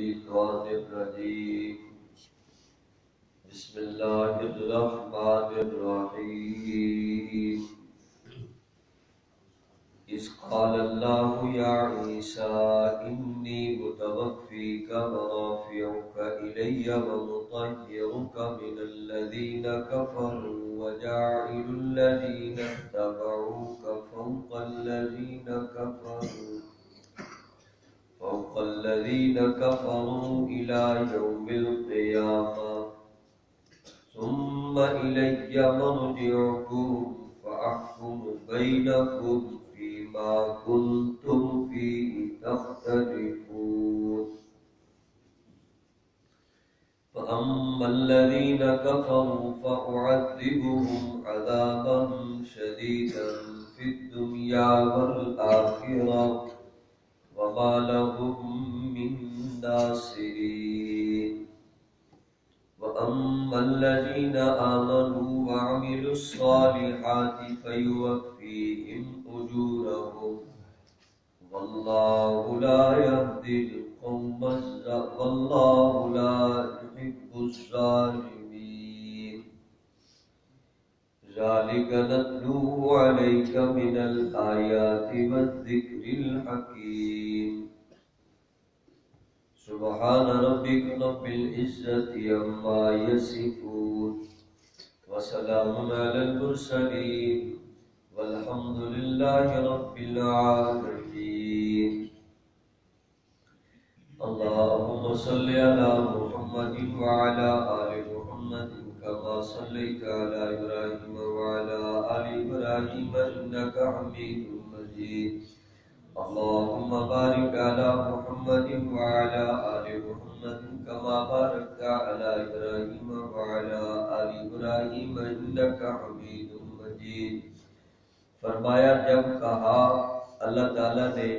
الشيطان الرجيم بسم الله الرحمن الرحيم إذ قال الله يا عيسى إني متوفيك ورافعك إلي ومطهرك من الذين كفروا وجاعل الذين اتبعوك فوق الذين كفروا إلى يوم القيامة ثم إلي مرجعكم فأحكم بينكم فيما كنتم فيه تختلفون فأما الذين كفروا فأعذبهم عذابا شديدا في الدنيا والآخرة وما لهم من ناصرين وأما الذين آمنوا وعملوا الصالحات فيوفيهم أجورهم والله لا يحب الظالمين ذلك نتلوه عليك من الآيات والذكر الحكيم سبحان ربك رب العزة عما يصفون وسلام على المرسلين والحمد لله رب العالمين اللهم صل على محمد وعلى آل محمد كما صليت على إبراهيم وعلى آل إبراهيم إنك حميد مجيد اللهم بارك على محمد وعلى آل محمد كما باركت على إبراهيم وعلى آل إبراهيم إنك حميد مجيد فرمایا جب کہا اللہ تعالیٰ نے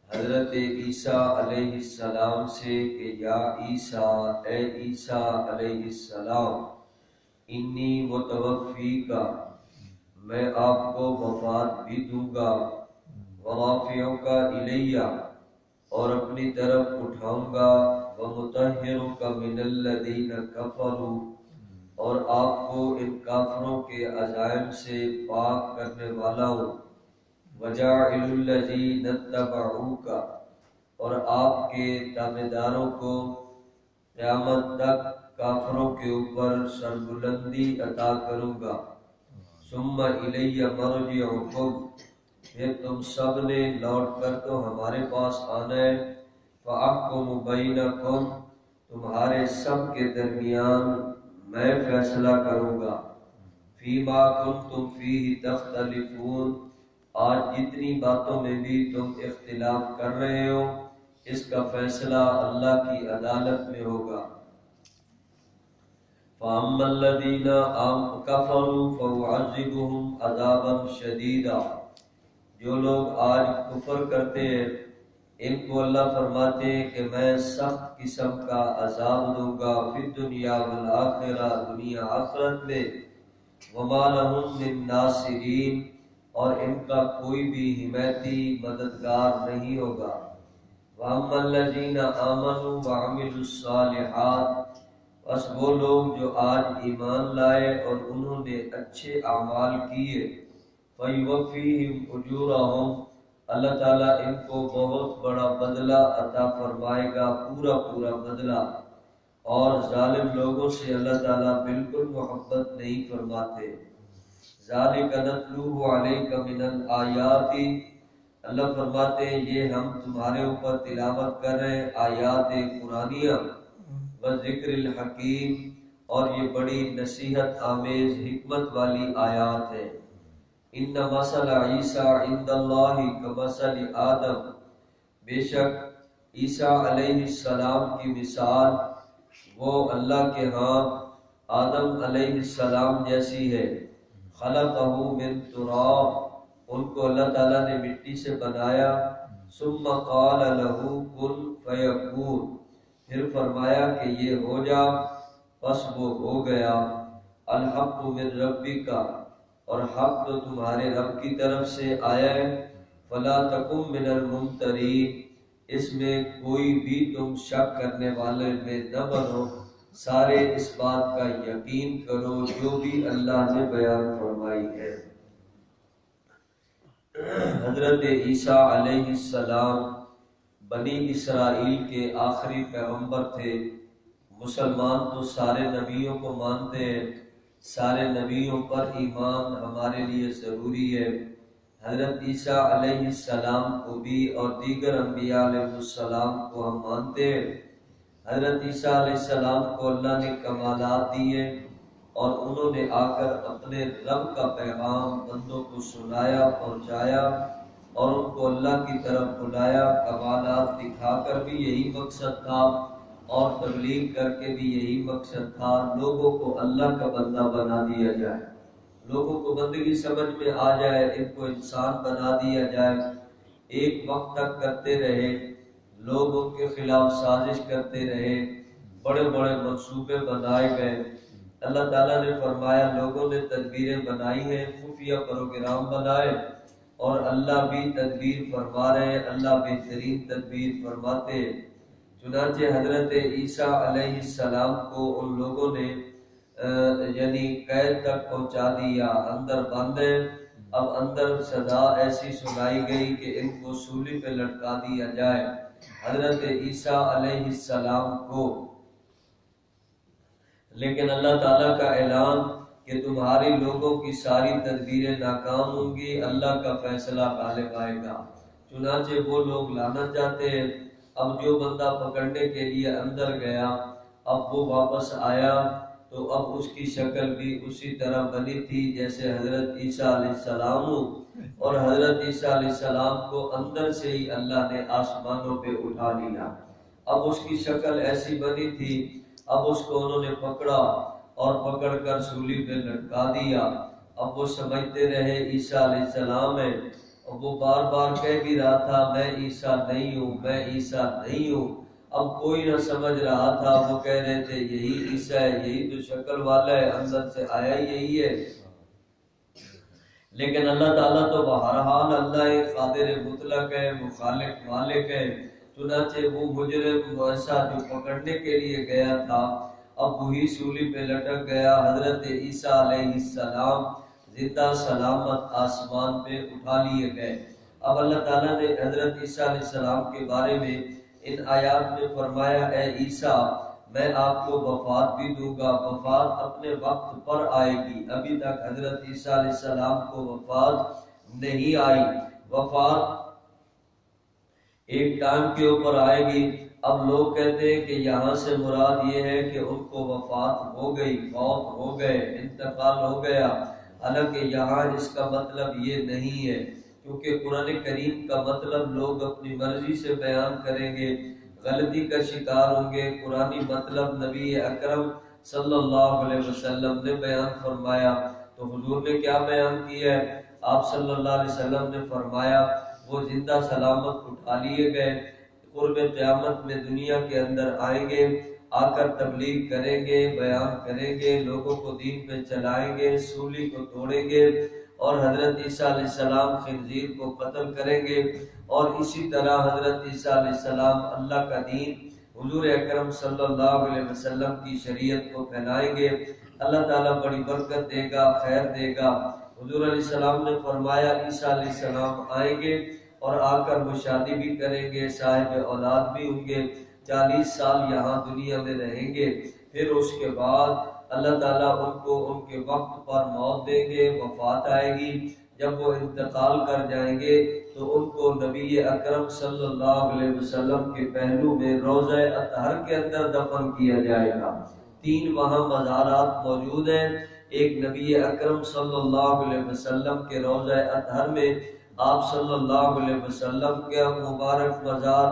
حضرت عیسیٰ علیہ السلام سے کہ یا عیسیٰ اے عیسیٰ علیہ السلام انی متوفیکا میں آپ کو وفات بھی دوں گا ورافعک الیہ اور اپنی طرف اٹھاؤں گا ومطہرک من الذین کفروا اور آپ کو ان کافروں کے عزائم سے پاک کرنے والا ہوں وجاعل الذین اتبعوک اور آپ کے تابعداروں کو قیامت تک کافروں کے اوپر سربلندی عطا کروں گا ثم الی مرجعکم پھر تم سب نے لوٹ کر تو ہمارے پاس آنا ہے فاحکم بینکم تمہارے سب کے درمیان میں فیصلہ کروں گا فیما کنتم فیہ تختلفون آج جتنی باتوں میں بھی تم اختلاف کر رہے ہو اس کا فیصلہ اللہ کی عدالت میں ہوگا فَأَمَّا الَّذِينَ كَفَرُوا فَأُعَذِّبُهُمْ عَذَابًا شَدِيدًا جو لوگ آج کفر کرتے ہیں ان کو اللہ فرماتے ہیں کہ میں سخت قسم کا عذاب دوں گا فی الدنیا والآخرہ دنیا آخرت میں وما لهم من ناصرین اور ان کا کوئی بھی حمایتی مددگار نہیں ہوگا وَأَمَّا الَّذِينَ آمَنُوا وَعَمِلُوا الصَّالِحَاتِ بس وہ لوگ جو آج ایمان لائے اور انہوں نے اچھے اعمال کیے فَيُوَفِّيهِمْ أُجُورَهُمْ اللہ تعالیٰ ان کو بہت بڑا بدلہ عطا فرمائے گا پورا بدلہ اور ظالم لوگوں سے اللہ تعالیٰ بالکل محبت نہیں فرماتے ذَلِكَ نَتْلُوهُ عَلَيْكَ مِنَ الْآيَاتِ اللہ فرماتے ہیں یہ ہم تمہارے اوپر تلاوت کر رہے ہیں آیات قرآنیہ وذکر الحکیم اور یہ بڑی نصیحت آمیز حکمت والی آیات ہے ان مثل عیسیٰ عند اللہ کمثل آدم بے شک عیسیٰ علیہ السلام کی مثال وہ اللہ کے ہاں آدم علیہ السلام جیسی ہے خلقہ من تراب ان کو اللہ تعالیٰ نے مٹی سے بنایا ثم قال له کن فیکون پھر فرمایا کہ یہ ہو جا پس وہ ہو گیا الحق من ربک اور حق تو تمہارے رب کی طرف سے آیا ہے فلا تکم من الممترین اس میں کوئی بھی تم شک کرنے والے میں نہ بنو، سارے اس بات کا یقین کرو جو بھی اللہ نے بیان فرمائی ہے۔ حضرت عیسیٰ علیہ السلام بنی اسرائیل کے آخری پیغمبر تھے۔ مسلمان تو سارے نبیوں کو مانتے ہیں، سارے نبیوں پر ایمان ہمارے لیے ضروری ہے۔ حضرت عیسیٰ علیہ السلام کو بھی اور دیگر انبیاء علیہ السلام کو ہم مانتے ہیں۔ حضرت عیسیٰ علیہ السلام کو اللہ نے کمالات دیے اور انہوں نے آ کر اپنے رب کا پیغام بندوں کو سنایا، پہنچایا اور ان کو اللہ کی طرف بلایا۔ کمالات دکھا کر بھی یہی مقصد تھا اور تبلیغ کر کے بھی یہی مقصد تھا، لوگوں کو اللہ کا بندہ بنا دیا جائے، لوگوں کو بندگی سمجھ میں آ جائے، ان کو انسان بنا دیا جائے۔ ایک وقت تک کرتے رہے، لوگ ان کے خلاف سازش کرتے رہے، بڑے بڑے منصوبے بنائے گئے۔ اللہ تعالیٰ نے فرمایا لوگوں نے تدبیریں بنائی ہیں، خفیہ پروگرام بنائے، اور اللہ بھی تدبیر فرما رہے ہیں، اللہ بہترین تدبیر فرماتے ہیں۔ چنانچہ حضرت عیسیٰ علیہ السلام کو ان لوگوں نے یعنی قید تک پہنچا دیا، اندر بند ہیں۔ اب اندر سزا ایسی سنائی گئی کہ ان کو سولی پہ لٹکا دیا جائے۔ حضرت عیسیٰ علیہ السلام کو لیکن اللہ تعالیٰ کا اعلان کہ تمہاری لوگوں کی ساری تدبیریں ناکام ہوں گی، اللہ کا فیصلہ غالب آئے گا۔ چنانچہ وہ لوگ لانا چاہتے ہیں۔ اب جو بندہ پکڑنے کے لیے اندر گیا، اب وہ واپس آیا تو اب اس کی شکل بھی اسی طرح بنی تھی جیسے حضرت عیسیٰ علیہ السلام ہو، اور حضرت عیسیٰ علیہ السلام کو اندر سے ہی اللہ نے آسمانوں پہ اٹھا لیا۔ اب اس کی شکل ایسی بنی تھی، اب اس کو انہوں نے پکڑا اور پکڑ کر سولی پہ لٹکا دیا۔ اب وہ سمجھتے رہے عیسیٰ علیہ السلام ہے، اور وہ بار بار کہہ بھی رہا تھا میں عیسیٰ نہیں ہوں، میں عیسیٰ نہیں ہوں۔ اب کوئی نہ سمجھ رہا تھا، وہ کہہ رہے تھے یہی عیسیٰ ہے، یہی تو شکل والا ہے، اندر سے آیا یہی ہے۔ لیکن اللہ تعالیٰ تو بہرحال اللہ قادر مطلق ہے، مخالق مالک ہے۔ چنانچہ وہ مجرم ایسا جو پکڑنے کے لیے گیا تھا، اب وہی سولی پہ لٹک گیا۔ حضرت عیسیٰ علیہ السلام زندہ سلامت آسمان پہ اٹھا لیے گئے۔ اب اللہ تعالیٰ نے حضرت عیسیٰ علیہ السلام کے بارے میں ان آیات میں فرمایا اے عیسیٰ میں آپ کو وفات بھی دوں گا، وفات اپنے وقت پر آئے گی۔ ابھی تک حضرت عیسیٰ علیہ السلام کو وفات نہیں آئی، وفات ایک ٹائم کے اوپر آئے گی۔ اب لوگ کہتے ہیں کہ یہاں سے مراد یہ ہے کہ ان کو وفات ہو گئی، فوت ہو گئے، انتقال ہو گیا، حالانکہ یہاں اس کا مطلب یہ نہیں ہے، کیونکہ قرآن کریم کا مطلب لوگ اپنی مرضی سے بیان کریں گے، غلطی کا شکار ہوں گے۔ قرآنی مطلب نبی اکرم صلی اللہ علیہ وسلم نے بیان فرمایا، تو حضور نے کیا بیان کیا ہے؟ آپ صلی اللہ علیہ وسلم نے فرمایا وہ زندہ سلامت اٹھا لیے گئے، قرب قیامت میں دنیا کے اندر آئیں گے، آ کر تبلیغ کریں گے، بیان کریں گے، لوگوں کو دین پہ چلائیں گے، سولی کو توڑیں گے، اور حضرت عیسیٰ علیہ السلام خنزیر کو قتل کریں گے، اور اسی طرح حضرت عیسیٰ علیہ السلام اللہ کا دین حضور اکرم صلی اللہ علیہ وسلم کی شریعت کو پھیلائیں گے۔ اللہ تعالیٰ بڑی برکت دے گا، خیر دے گا۔ حضور علیہ السلام نے فرمایا عیسیٰ علیہ السلام آئیں گے اور آ کر وہ شادی بھی کریں گے، صاحب اولاد بھی ہوں گے، 40 سال یہاں دنیا میں رہیں گے، پھر اس کے بعد اللہ تعالیٰ ان کو ان کے وقت پر موت دیں گے، وفات آئے گی۔ جب وہ انتقال کر جائیں گے تو ان کو نبی اکرم صلی اللہ علیہ وسلم کے پہلو میں روضہ اطہر کے اندر دفن کیا جائے گا۔ 3 وہاں مزارات موجود ہیں، ایک نبی اکرم صلی اللہ علیہ وسلم کے روضہ اطہر میں آپ صلی اللہ علیہ وسلم کے مبارک مزار،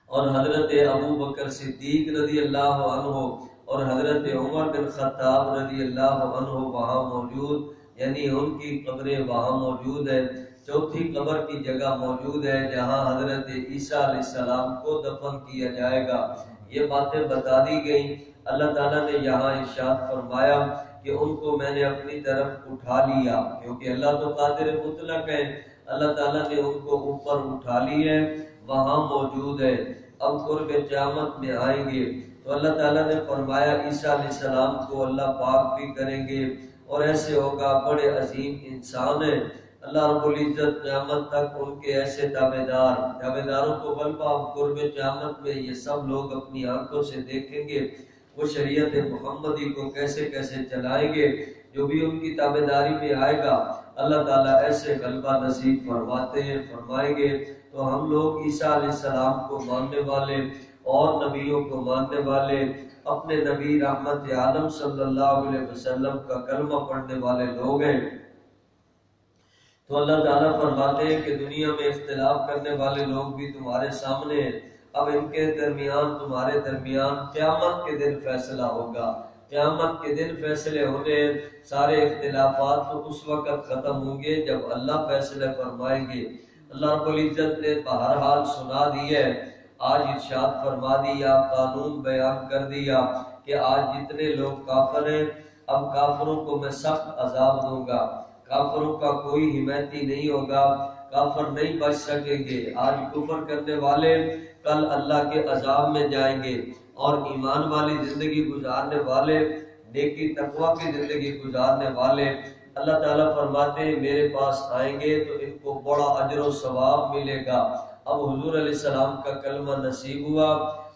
اور حضرت ابو بکر صدیق رضی اللہ عنہ اور حضرت عمر بن خطاب رضی اللہ عنہ وہاں موجود، یعنی ان کی قبریں وہاں موجود ہیں۔ چوتھی قبر کی جگہ موجود ہے جہاں حضرت عیسیٰ علیہ السلام کو دفن کیا جائے گا۔ یہ باتیں بتا دی گئیں۔ اللہ تعالیٰ نے یہاں ارشاد فرمایا کہ ان کو میں نے اپنی طرف اٹھا لیا، کیونکہ اللہ تو قادر مطلق ہے، اللہ تعالیٰ نے ان کو اوپر اٹھا لی ہے۔ وہاں موجود ہے، اب قرب قیامت میں آئیں گے۔ تو اللہ تعالیٰ نے فرمایا عیسیٰ علیہ السلام کو اللہ پاک بھی کریں گے، اور ایسے ہوگا، بڑے عظیم انسان ہیں۔ اللہ رب العزت قیامت تک ان کے ایسے تابعداروں کو غلبہ قرب قیامت میں یہ سب لوگ اپنی آنکھوں سے دیکھیں گے، وہ شریعت محمدی کو کیسے کیسے چلائیں گے۔ جو بھی ان کی تابعداری میں آئے گا اللہ تعالیٰ ایسے غلبہ نصیب فرمائیں گے۔ تو ہم لوگ عیسیٰ علیہ السلام کو ماننے والے اور نبیوں کو ماننے والے، اپنے نبی رحمت عالم صلی اللہ علیہ وسلم کا کلمہ پڑھنے والے لوگ ہیں۔ تو اللہ تعالیٰ فرماتے ہیں کہ دنیا میں اختلاف کرنے والے لوگ بھی تمہارے سامنے ہیں، اب ان کے درمیان تمہارے درمیان قیامت کے دن فیصلہ ہوگا۔ قیامت کے دن فیصلے ہونے، سارے اختلافات تو اس وقت ختم ہوں گے جب اللہ فیصلے فرمائیں گے۔ اللہ رب العزت نے بہرحال سنا دی ہے، آج ارشاد فرما دیا، قانون بیان کر دیا کہ آج جتنے لوگ کافر ہیں اب کافروں کو میں سخت عذاب دوں گا، کافروں کا کوئی حمایتی نہیں ہوگا، کافر نہیں بچ سکیں گے۔ آج کفر کرنے والے کل اللہ کے عذاب میں جائیں گے، اور ایمان والی زندگی گزارنے والے، نیکی تقوی کی زندگی گزارنے والے اللہ تعالیٰ فرماتے ہیں میرے پاس آئیں گے تو ان کو بڑا اجر و ثواب ملے گا۔ اب حضور علیہ السلام کا کلمہ نصیب ہوا،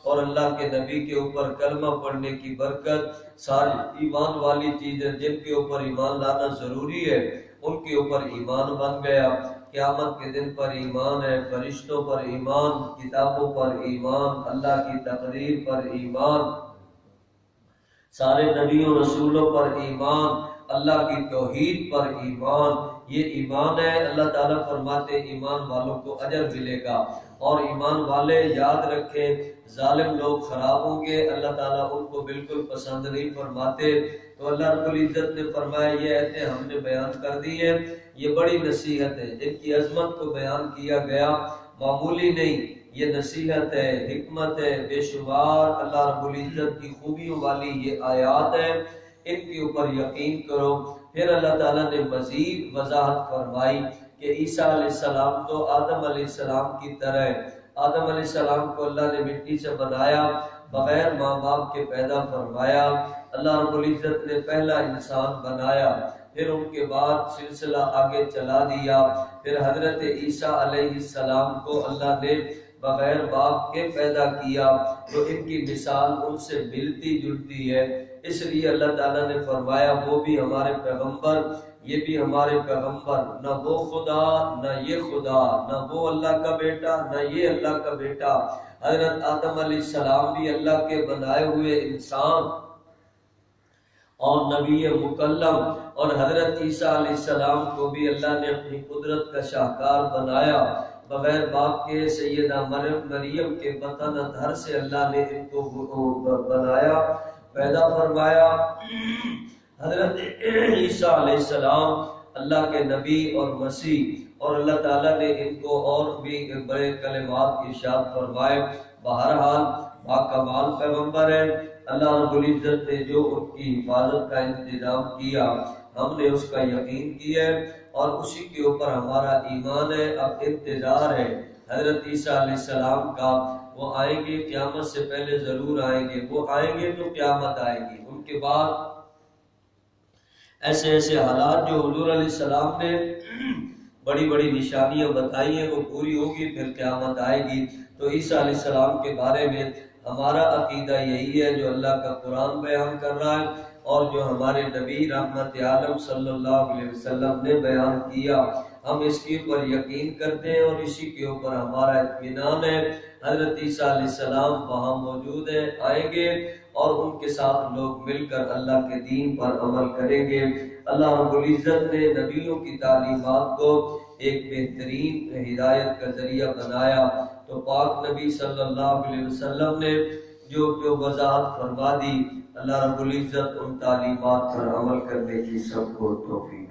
اور اللہ کے نبی کے اوپر کلمہ پڑھنے کی برکت، ساری ایمان والی چیزیں جن کے اوپر ایمان لانا ضروری ہے ان کے اوپر ایمان بن گیا۔ قیامت کے دن پر ایمان ہے، فرشتوں پر ایمان، کتابوں پر ایمان، اللہ کی تقدیر پر ایمان، سارے نبیوں رسولوں پر ایمان، اللہ کی توحید پر ایمان، یہ ایمان ہے۔ اللہ تعالیٰ فرماتے ایمان والوں کو اجر ملے گا، اور ایمان والے یاد رکھیں ظالم لوگ خراب ہوں گے، اللہ تعالیٰ ان کو بالکل پسند نہیں فرماتے۔ تو اللہ رب العزت نے فرمایا یہ آیتیں ہم نے بیان کر دی ہیں، یہ بڑی نصیحت ہے، جن کی عظمت کو بیان کیا گیا، معمولی نہیں، یہ نصیحت ہے، حکمت ہے، بے شمار اللہ رب العزت کی خوبیوں والی یہ آیات ہیں، ان کے اوپر یقین کرو۔ پھر اللہ تعالیٰ نے مزید وضاحت فرمائی کہ عیسیٰ علیہ السلام تو آدم علیہ السلام کی طرح ہے۔ آدم علیہ السلام کو اللہ نے مٹی سے بنایا، بغیر ماں باپ کے پیدا فرمایا۔ اللہ رب العزت نے پہلا انسان بنایا، پھر ان کے بعد سلسلہ آگے چلا دیا، پھر حضرت عیسیٰ علیہ السلام کو اللہ نے بغیر باپ کے پیدا کیا، تو ان کی مثال ان سے ملتی جلتی ہے۔ اس لیے اللہ تعالیٰ نے فرمایا وہ بھی ہمارے پیغمبر، یہ بھی ہمارے پیغمبر، نہ وہ خدا نہ یہ خدا، نہ وہ اللہ کا بیٹا نہ یہ اللہ کا بیٹا۔ حضرت آدم علیہ السلام بھی اللہ کے بنائے ہوئے انسان اور نبی مکلم، اور حضرت عیسیٰ علیہ السلام کو بھی اللہ نے اپنی قدرت کا شاہکار بنایا، بغیر باپ کے سیدہ مریم کے بطن اطہر سے اللہ نے ان کو بنایا، پیدا فرمایا۔ حضرت عیسیٰ علیہ السلام اللہ کے نبی اور مسیح، اور اللہ تعالیٰ نے ان کو اور بھی بڑے کلمات ارشاد فرمائے۔ بہرحال باکمال پیغمبر ہیں، اللہ رب العزت نے جو ان کی حفاظت کا انتظام کیا ہم نے اس کا یقین کیا ہے، اور اسی کے اوپر ہمارا ایمان ہے۔ اب انتظار ہے حضرت عیسیٰ علیہ السلام کا، وہ آئیں گے، قیامت سے پہلے ضرور آئیں گے، وہ آئیں گے تو قیامت آئے گی، ان کے بعد ایسے ایسے حالات جو حضور علیہ السلام نے بڑی بڑی نشانیاں بتائی ہیں وہ پوری ہوگی، پھر قیامت آئے گی۔ تو عیسیٰ علیہ السلام کے بارے میں ہمارا عقیدہ یہی ہے جو اللہ کا قرآن بیان کر رہا ہے، اور جو ہمارے نبی رحمت عالم صلی اللہ علیہ وسلم نے بیان کیا، ہم اس کے اوپر یقین کرتے ہیں اور اسی کے اوپر ہمارا اطمینان ہے۔ حضرت عیسیٰ علیہ السلام وہاں موجود ہیں، آئیں گے، اور ان کے ساتھ لوگ مل کر اللہ کے دین پر عمل کریں گے۔ اللہ رب العزت نے نبیوں کی تعلیمات کو ایک بہترین ہدایت کا ذریعہ بنایا، تو پاک نبی صلی اللہ علیہ وسلم نے جو وضاحت فرما دی، اللہ رب العزت ان تعلیمات پر عمل کرنے کی سب کو توفیق